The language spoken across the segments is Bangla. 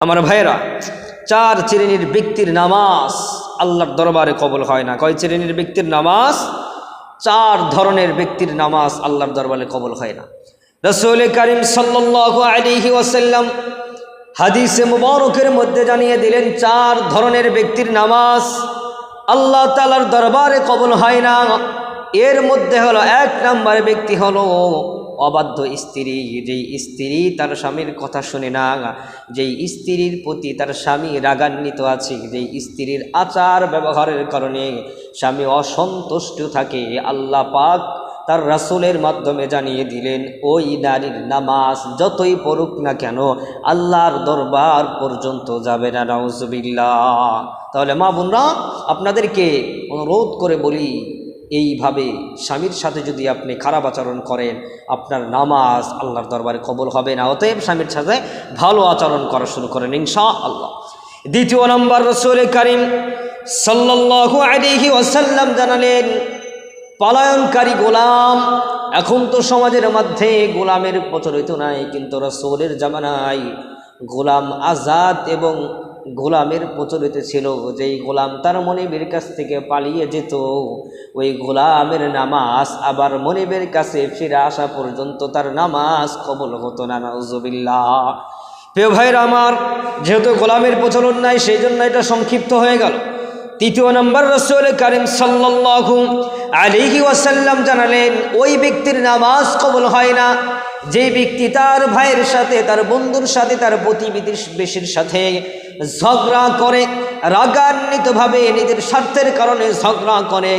আমার ভাইরা, চার শ্রেণীর ব্যক্তির নামাজ আল্লাহর দরবারে কবুল হয় না। কয় শ্রেণীর ব্যক্তির নামাজ? চার ধরনের ব্যক্তির নামাজ আল্লাহর দরবারে কবুল হয় না। রাসূল কারীম সাল্লাল্লাহু আলাইহি ওয়াসাল্লাম হাদিসে মুবারকের মধ্যে জানিয়ে দিলেন, চার ধরনের ব্যক্তির নামাজ আল্লাহ তাআলার দরবারে কবুল হয় না। এর মধ্যে হলো এক নম্বর ব্যক্তি হলো অবাধ্য স্ত্রী। যেই স্ত্রী তার স্বামীর কথা শুনে না, যেই স্ত্রীর প্রতি তার স্বামী রাগান্বিত আছে, যেই স্ত্রীর আচার ব্যবহারের কারণে স্বামী অসন্তুষ্ট থাকে, আল্লাহ পাক তার রাসূলের মাধ্যমে জানিয়ে দিলেন ওই নারীর নামাজ যতই পড়ুক না কেন আল্লাহর দরবার পর্যন্ত যাবে না। নাউজুবিল্লাহ। তাহলে মা বোনরা, আপনাদেরকে অনুরোধ করে বলি, এইভাবে স্বামীর সাথে যদি আপনি খারাপ আচরণ করেন আপনার নামাজ আল্লাহর দরবারে কবুল হবে না। অতএব স্বামীর সাথে ভালো আচরণ করা শুরু করেন ইনশাআল্লাহ। দ্বিতীয় নম্বর, রাসূল কারীম সাল্লাল্লাহু আলাইহি ওয়াসাল্লাম জানালেন পলায়নকারী গোলাম। এখন তো সমাজের মধ্যে গোলামের প্রচলিত নাই, কিন্তু রাসূলের জামানায় গোলাম আজাদ এবং গোলামের প্রচলিত ছিল। যেই গোলাম তার মনিবের কাছ থেকে পালিয়ে যেত, ওই গোলামের নামাজ আবার মনিবের কাছে ফিরে আসা পর্যন্ত তার নামাজ কবুল হতো না। নাউজুবিল্লাহ। প্রিয় ভাইরা আমার, যেহেতু গোলামের প্রচলন নাই সেই জন্য এটা সংক্ষিপ্ত হয়ে গেল। তৃতীয় নম্বর, রাসূল কারীম সাল্লাল্লাহু আলাইহি ওয়াসাল্লাম জানালেন ওই ব্যক্তির নামাজ কবুল হয় না যে ব্যক্তি তার ভাইয়ের সাথে, তার বন্ধুর সাথে, তার প্রতিবেশীর সাথে ঝগড়া করে, রাগান্বিতভাবে নিজের স্বার্থের কারণে ঝগড়া করে,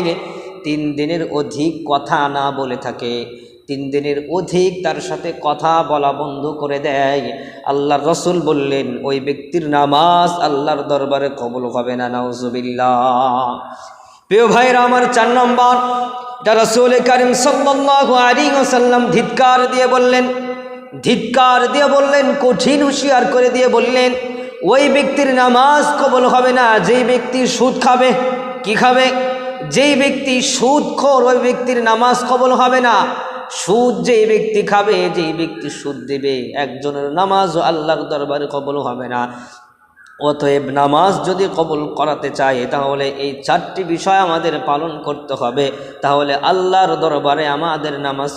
3 দিনের অধিক কথা না বলে থাকে, 3 দিনের অধিক তার সাথে কথা বলা বন্ধ করে দেয়, আল্লাহর রাসূল বললেন ওই ব্যক্তির নামাজ আল্লাহর দরবারে কবুল হবে না। নাউজুবিল্লাহ। প্রিয় ভাইরা আমার, 4 নম্বর, এটা রাসূল কারীম সাল্লাল্লাহু আলাইহি ওয়াসাল্লাম ধিক্কার দিয়ে বললেন, কঠিন হুঁশিয়ার করে দিয়ে বললেন ওই ব্যক্তির নামাজ কবুল হবে না যেই ব্যক্তি সুদ খাবে। কি খাবে? যেই ব্যক্তি সুদখোর, ওই ব্যক্তির নামাজ কবুল হবে না। সুদ যেই ব্যক্তি খাবে, যেই ব্যক্তি সুদ দেবে, একজনের নামাজ আল্লাহর দরবারে কবুল হবে না। অতএব নামাজ যদি কবুল করাতে চাই তাহলে এই 4টি বিষয় আমাদের পালন করতে হবে, তাহলে আল্লাহর দরবারে আমাদের নামাজ